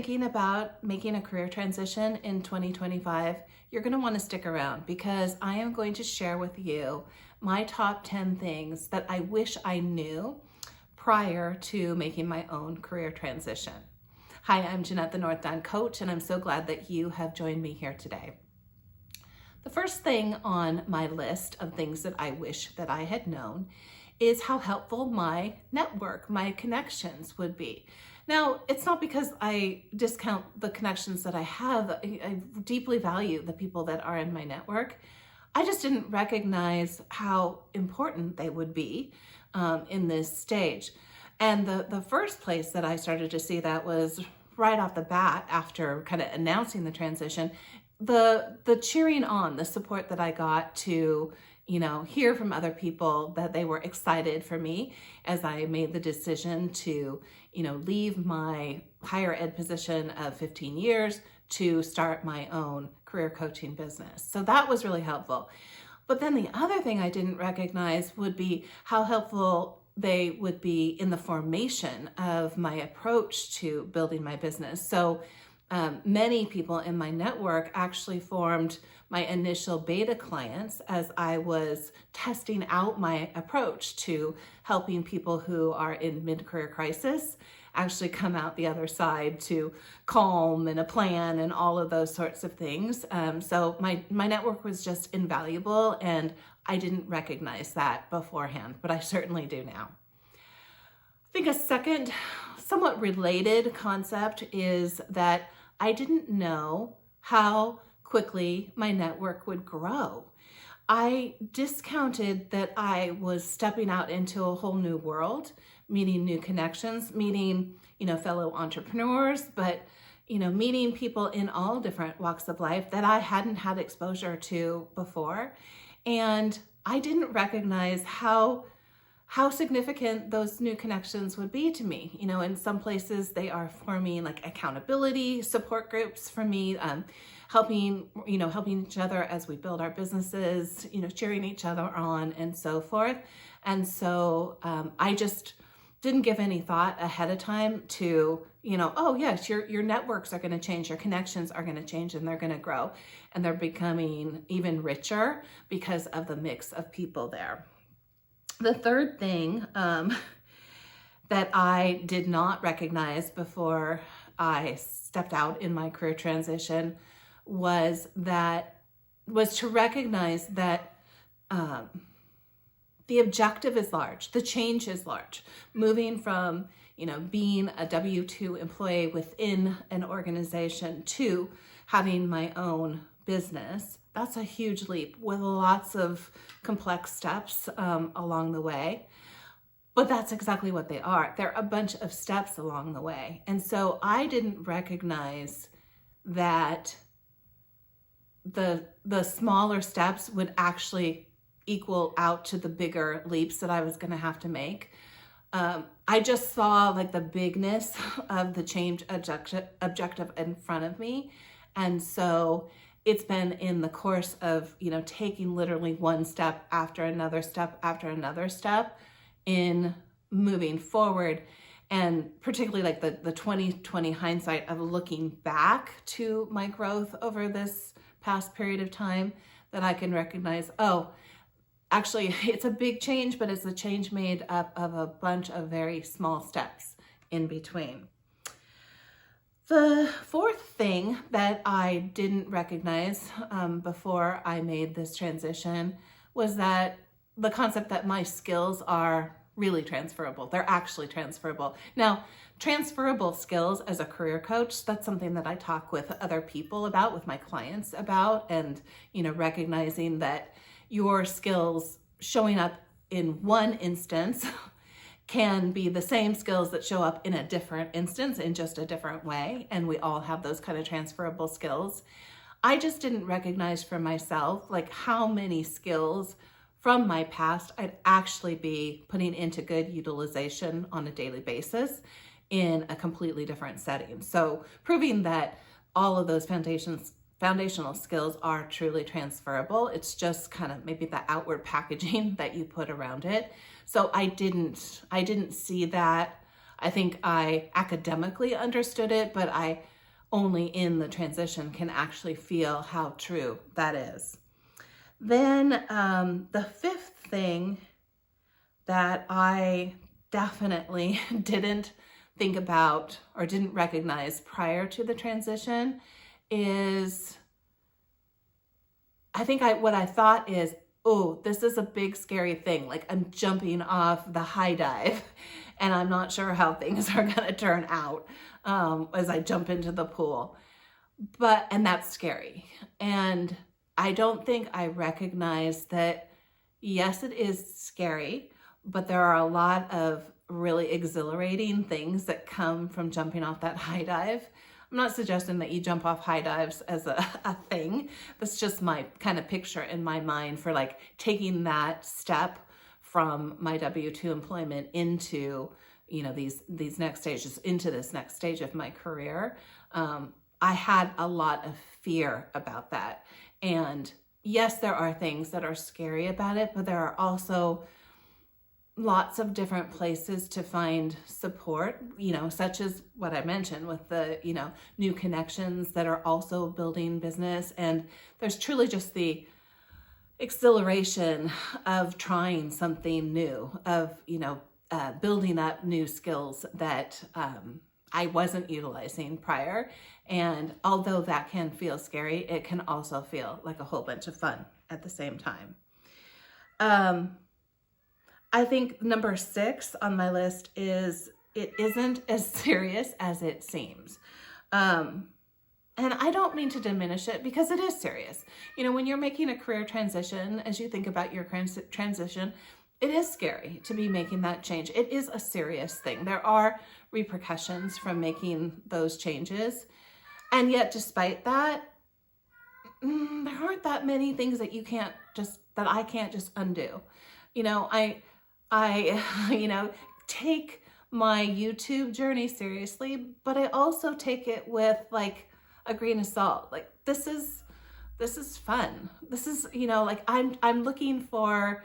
Thinking about making a career transition in 2025, you're going to want to stick around because I am going to share with you my top 10 things that I wish I knew prior to making my own career transition. Hi, I'm Jeanette, the North Down Coach, and I'm so glad that you have joined me here today. The first thing on my list of things that I wish that I had known is how helpful my network, my connections would be. Now, it's not because I discount the connections that I have. I deeply value the people that are in my network. I just didn't recognize how important they would be in this stage. And the first place that I started to see that was right off the bat after kind of announcing the transition, the cheering on, the support that I got to hear from other people that they were excited for me as I made the decision to, leave my higher ed position of 15 years to start my own career coaching business. So that was really helpful. But then the other thing I didn't recognize would be how helpful they would be in the formation of my approach to building my business. So many people in my network actually formed my initial beta clients as I was testing out my approach to helping people who are in mid-career crisis actually come out the other side to calm and a plan and all of those sorts of things. So my network was just invaluable, and I didn't recognize that beforehand, but I certainly do now. I think a second somewhat related concept is that I didn't know how quickly my network would grow. I discounted that I was stepping out into a whole new world, meeting new connections, meeting, fellow entrepreneurs, but, meeting people in all different walks of life that I hadn't had exposure to before. And I didn't recognize how significant those new connections would be to me. In some places they are forming like accountability support groups for me, helping each other as we build our businesses, cheering each other on and so forth. And so I just didn't give any thought ahead of time to, oh yes, your networks are going to change, your connections are going to change, and they're going to grow, and they're becoming even richer because of the mix of people there. The third thing that I did not recognize before I stepped out in my career transition was to recognize that the objective is large, the change is large. Moving from being a W-2 employee within an organization to having my own business, that's a huge leap with lots of complex steps along the way. But that's exactly what they are. They're a bunch of steps along the way. And so I didn't recognize that the smaller steps would actually equal out to the bigger leaps that I was going to have to make. I just saw like the bigness of the change objective in front of me. And so it's been in the course of, taking literally one step after another step after another step in moving forward. And particularly like the 2020 hindsight of looking back to my growth over this past period of time, that I can recognize, actually it's a big change, but it's a change made up of a bunch of very small steps in between. The fourth thing that I didn't recognize before I made this transition was that the concept that my skills are really transferable. They're actually transferable. Now, transferable skills as a career coach, that's something that I talk with other people about, with my clients about, and, recognizing that your skills showing up in one instance can be the same skills that show up in a different instance in just a different way. And we all have those kind of transferable skills. I just didn't recognize for myself like how many skills from my past I'd actually be putting into good utilization on a daily basis in a completely different setting. So proving that all of those foundational skills are truly transferable. It's just kind of maybe the outward packaging that you put around it. So I didn't see that. I think I academically understood it, but I only in the transition can actually feel how true that is. Then the fifth thing that I definitely didn't think about or didn't recognize prior to the transition is, what I thought is, oh, this is a big scary thing. Like I'm jumping off the high dive and I'm not sure how things are going to turn out as I jump into the pool. And that's scary. And I don't think I recognize that, yes, it is scary, but there are a lot of really exhilarating things that come from jumping off that high dive. I'm not suggesting that you jump off high dives as a thing. That's just my kind of picture in my mind for like taking that step from my W-2 employment into, these next stages, into this next stage of my career. I had a lot of fear about that. And yes, there are things that are scary about it, but there are also lots of different places to find support, such as what I mentioned with the, new connections that are also building business. And there's truly just the exhilaration of trying something new, of, building up new skills that I wasn't utilizing prior. And although that can feel scary, it can also feel like a whole bunch of fun at the same time. I think number 6 on my list is it isn't as serious as it seems. And I don't mean to diminish it because it is serious. When you're making a career transition, as you think about your transition, it is scary to be making that change. It is a serious thing. There are repercussions from making those changes. And yet, despite that, there aren't that many things that I can't just undo. I take my YouTube journey seriously, but I also take it with like a grain of salt. Like this is fun. This is, I'm looking for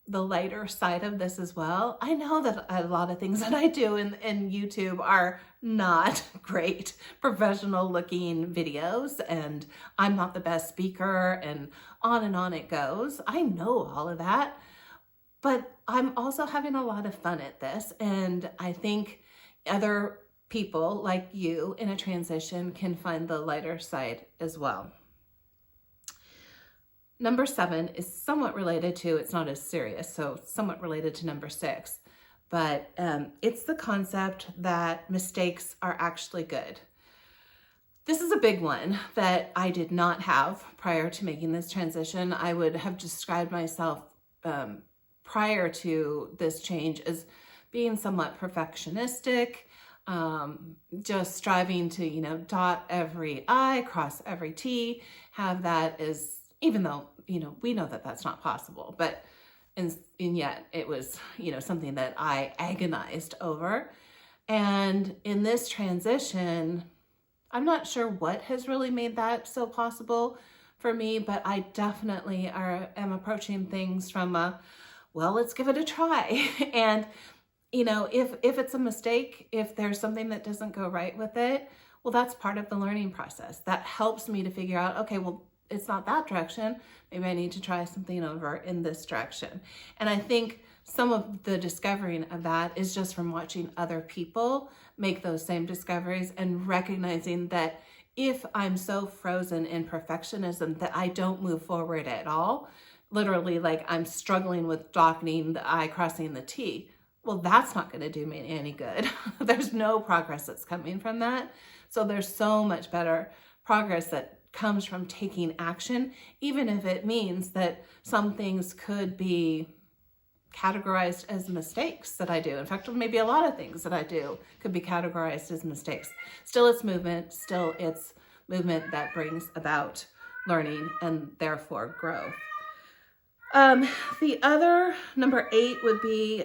the lighter side of this as well. I know that a lot of things that I do in YouTube are not great professional looking videos, and I'm not the best speaker, and on it goes. I know all of that. But I'm also having a lot of fun at this. And I think other people like you in a transition can find the lighter side as well. Number 7 is somewhat related to, it's not as serious, so somewhat related to number 6. But it's the concept that mistakes are actually good. This is a big one that I did not have prior to making this transition. I would have described myself prior to this change as being somewhat perfectionistic, just striving to, dot every I, cross every T, have that as, even though, we know that that's not possible, but and yet it was, something that I agonized over. And in this transition, I'm not sure what has really made that so possible for me, but I definitely am approaching things from let's give it a try. And, if it's a mistake, if there's something that doesn't go right with it, well, that's part of the learning process. That helps me to figure out, okay, well, it's not that direction. Maybe I need to try something over in this direction. And I think some of the discovering of that is just from watching other people make those same discoveries and recognizing that if I'm so frozen in perfectionism that I don't move forward at all, literally like I'm struggling with dotting the I, crossing the T, well, that's not going to do me any good. There's no progress that's coming from that. So there's so much better progress that comes from taking action, even if it means that some things could be categorized as mistakes that I do. In fact, maybe a lot of things that I do could be categorized as mistakes. Still, it's movement. Still, it's movement that brings about learning and therefore growth. The other, number 8, would be,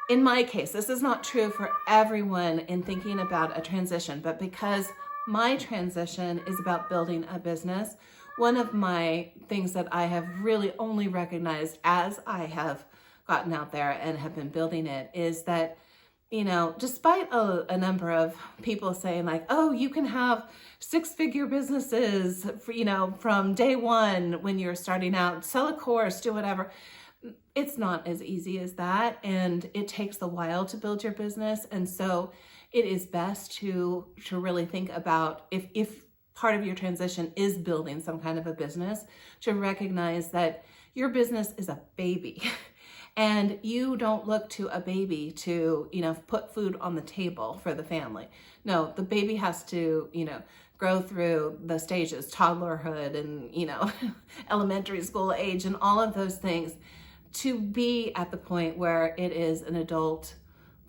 in my case, this is not true for everyone in thinking about a transition, but because my transition is about building a business, one of my things that I have really only recognized as I have gotten out there and have been building it is that, you know, despite a number of people saying like, oh, you can have 6-figure businesses, you know, from day one when you're starting out, sell a course, do whatever. It's not as easy as that. And it takes a while to build your business. And so it is best to really think about if part of your transition is building some kind of a business, to recognize that your business is a baby. And you don't look to a baby to, you know, put food on the table for the family. No, the baby has to, you know, grow through the stages, toddlerhood and, you know, elementary school age and all of those things to be at the point where it is an adult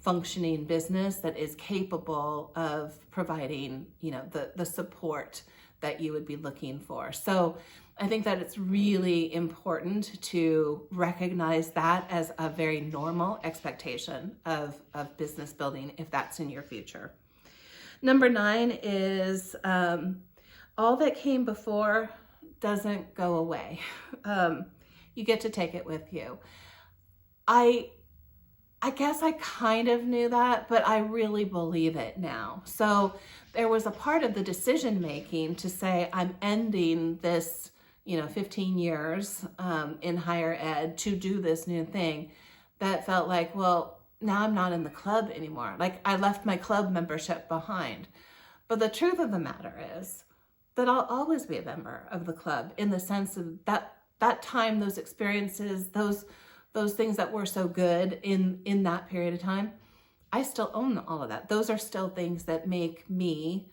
functioning business that is capable of providing, you know, the support that you would be looking for. So I think that it's really important to recognize that as a very normal expectation of business building if that's in your future. Number 9 is all that came before doesn't go away. You get to take it with you. I guess I kind of knew that, but I really believe it now. So there was a part of the decision making to say, I'm ending this, you know, 15 years in higher ed to do this new thing that felt like, well, now I'm not in the club anymore. Like I left my club membership behind. But the truth of the matter is that I'll always be a member of the club in the sense of that time, those experiences, those things that were so good in that period of time, I still own all of that. Those are still things that make me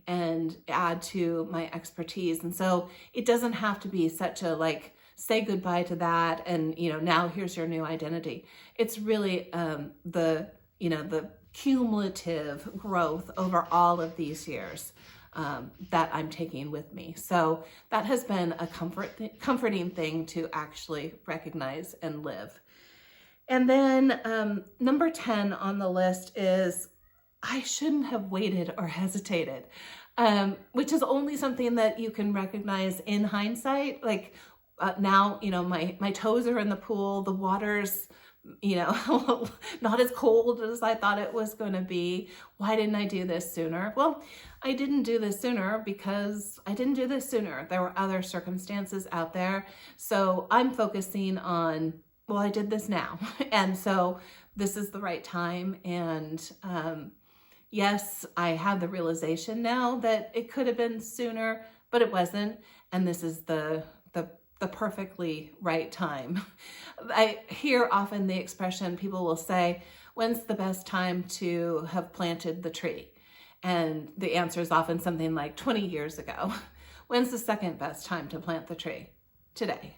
and add to my expertise. And so it doesn't have to be such a like, say goodbye to that and, you know, now here's your new identity. It's really the cumulative growth over all of these years that I'm taking with me. So that has been a comforting thing to actually recognize and live. And then number 10 on the list is I shouldn't have waited or hesitated, which is only something that you can recognize in hindsight. Like now, you know, my toes are in the pool, the water's, you know, not as cold as I thought it was going to be. Why didn't I do this sooner? Well, I didn't do this sooner because I didn't do this sooner. There were other circumstances out there. So I'm focusing on, well, I did this now. And so this is the right time. And yes, I have the realization now that it could have been sooner, but it wasn't. And this is the perfectly right time. I hear often the expression, people will say, when's the best time to have planted the tree? And the answer is often something like 20 years ago. When's the second best time to plant the tree? Today.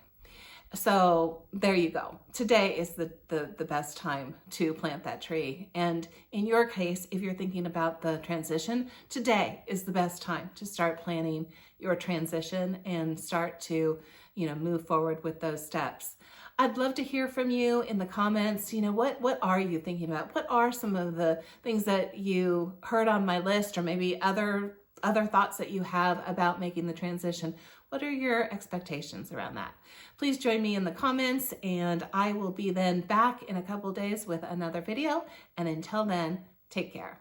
So there you go. Today is the best time to plant that tree. And in your case, if you're thinking about the transition, today is the best time to start planning your transition and start to, you know, move forward with those steps. I'd love to hear from you in the comments. You know, what are you thinking about? What are some of the things that you heard on my list, or maybe other thoughts that you have about making the transition? What are your expectations around that? Please join me in the comments, and I will be then back in a couple days with another video. And until then, take care.